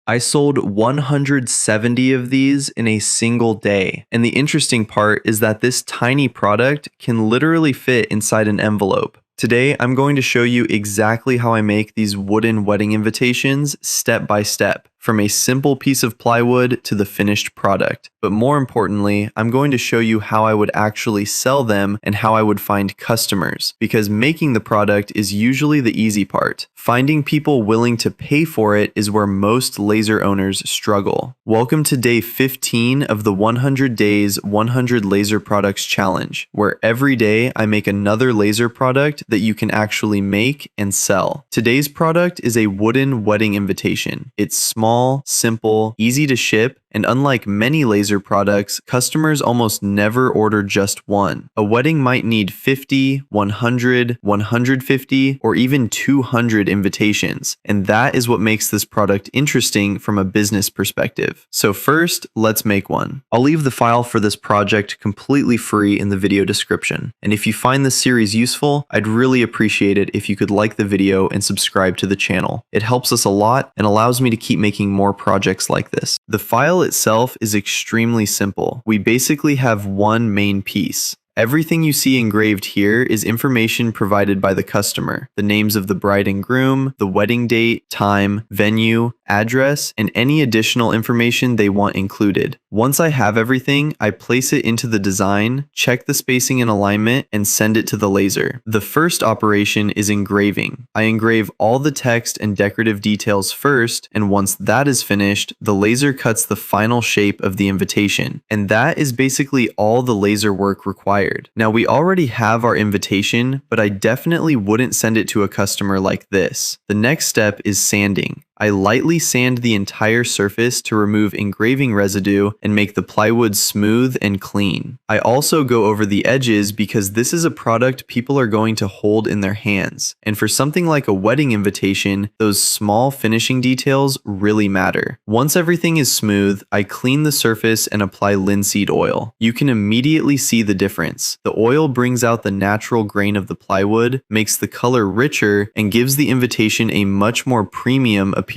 I sold 170 of these in a single day. And the interesting part is that this tiny product can literally fit inside an envelope. Today, I'm going to show you exactly how I make these wooden wedding invitations step by step, from a simple piece of plywood to the finished product. But more importantly, I'm going to show you how I would actually sell them and how I would find customers, because making the product is usually the easy part. Finding people willing to pay for it is where most laser owners struggle. Welcome to day 15 of the 100 Days 100 Laser Products Challenge, where every day I make another laser product that you can actually make and sell. Today's product is a wooden wedding invitation. It's small, simple, easy to ship, and unlike many laser products, customers almost never order just one. A wedding might need 50, 100, 150, or even 200 invitations, and that is what makes this product interesting from a business perspective. So first, let's make one. I'll leave the file for this project completely free in the video description, and if you find this series useful, I'd really appreciate it if you could like the video and subscribe to the channel. It helps us a lot and allows me to keep making more projects like this. The file itself is extremely simple. We basically have one main piece. Everything you see engraved here is information provided by the customer. The names of the bride and groom, the wedding date, time, venue, address, and any additional information they want included. Once I have everything, I place it into the design, check the spacing and alignment, and send it to the laser. The first operation is engraving. I engrave all the text and decorative details first, and once that is finished, the laser cuts the final shape of the invitation. And that is basically all the laser work required. Now, we already have our invitation, but I definitely wouldn't send it to a customer like this. The next step is sanding. I lightly sand the entire surface to remove engraving residue and make the plywood smooth and clean. I also go over the edges because this is a product people are going to hold in their hands. And for something like a wedding invitation, those small finishing details really matter. Once everything is smooth, I clean the surface and apply linseed oil. You can immediately see the difference. The oil brings out the natural grain of the plywood, makes the color richer, and gives the invitation a much more premium appearance.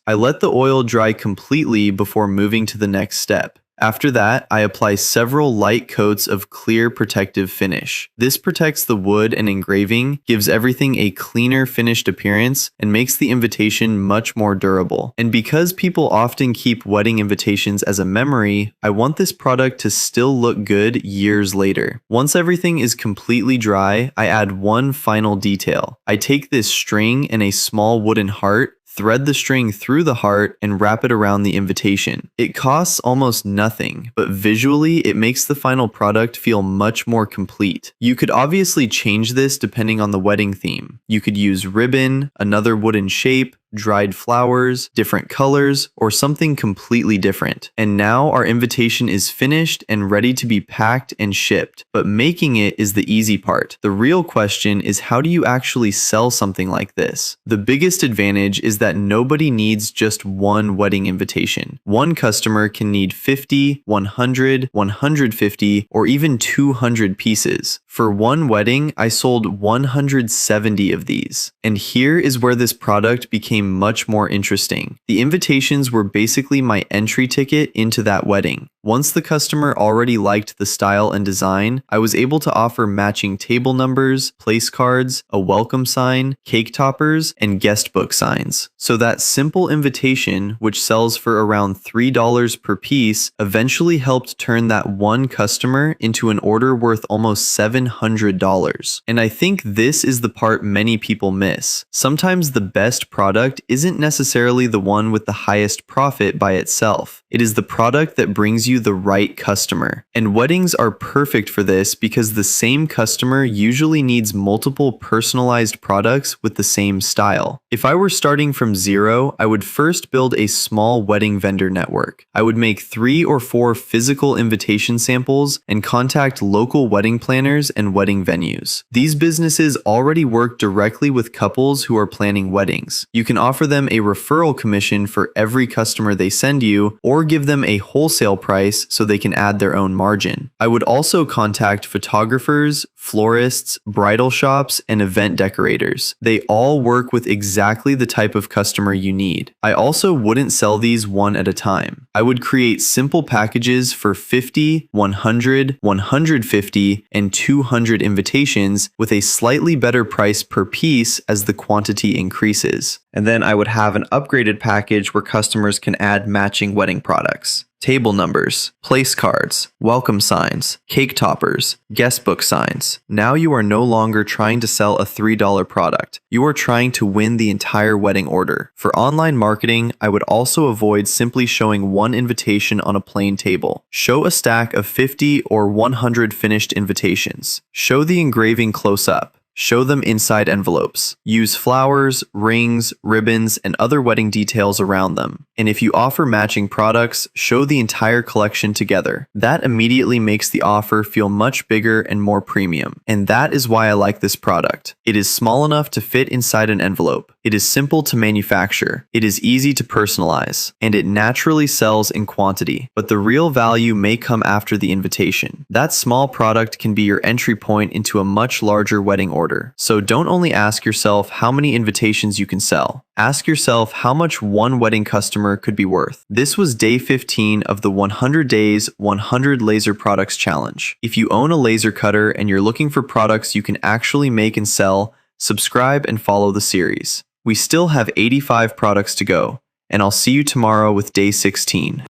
I let the oil dry completely before moving to the next step. After that, I apply several light coats of clear protective finish. This protects the wood and engraving, gives everything a cleaner finished appearance, and makes the invitation much more durable. And because people often keep wedding invitations as a memory, I want this product to still look good years later. Once everything is completely dry, I add one final detail. I take this string and a small wooden heart, thread the string through the heart, and wrap it around the invitation. It costs almost nothing, but visually it makes the final product feel much more complete. You could obviously change this depending on the wedding theme. You could use ribbon, another wooden shape, dried flowers, different colors, or something completely different. And now our invitation is finished and ready to be packed and shipped. But making it is the easy part. The real question is, how do you actually sell something like this? The biggest advantage is that nobody needs just one wedding invitation. One customer can need 50, 100, 150, or even 200 pieces. For one wedding, I sold 170 of these. And here is where this product became much more interesting. The invitations were basically my entry ticket into that wedding. Once the customer already liked the style and design, I was able to offer matching table numbers, place cards, a welcome sign, cake toppers, and guest book signs. So that simple invitation, which sells for around $3 per piece, eventually helped turn that one customer into an order worth almost $700. And I think this is the part many people miss. Sometimes the best product isn't necessarily the one with the highest profit by itself. It is the product that brings you the right customer. And weddings are perfect for this because the same customer usually needs multiple personalized products with the same style. If I were starting from zero, I would first build a small wedding vendor network. I would make 3 or 4 physical invitation samples and contact local wedding planners and wedding venues. These businesses already work directly with couples who are planning weddings. You can offer them a referral commission for every customer they send you, or give them a wholesale price price so they can add their own margin. I would also contact photographers, florists, bridal shops, and event decorators. They all work with exactly the type of customer you need. I also wouldn't sell these one at a time. I would create simple packages for 50, 100, 150, and 200 invitations with a slightly better price per piece as the quantity increases. And then I would have an upgraded package where customers can add matching wedding products. Table numbers, place cards, welcome signs, cake toppers, guest book signs. Now you are no longer trying to sell a $3 product. You are trying to win the entire wedding order. For online marketing, I would also avoid simply showing one invitation on a plain table. Show a stack of 50 or 100 finished invitations. Show the engraving close up. Show them inside envelopes. Use flowers, rings, ribbons, and other wedding details around them. And if you offer matching products, show the entire collection together. That immediately makes the offer feel much bigger and more premium. And that is why I like this product. It is small enough to fit inside an envelope. It is simple to manufacture. It is easy to personalize. And it naturally sells in quantity. But the real value may come after the invitation. That small product can be your entry point into a much larger wedding order. So don't only ask yourself how many invitations you can sell. Ask yourself how much one wedding customer could be worth. This was day 15 of the 100 Days, 100 Laser Products Challenge. If you own a laser cutter and you're looking for products you can actually make and sell, subscribe and follow the series. We still have 85 products to go, and I'll see you tomorrow with day 16.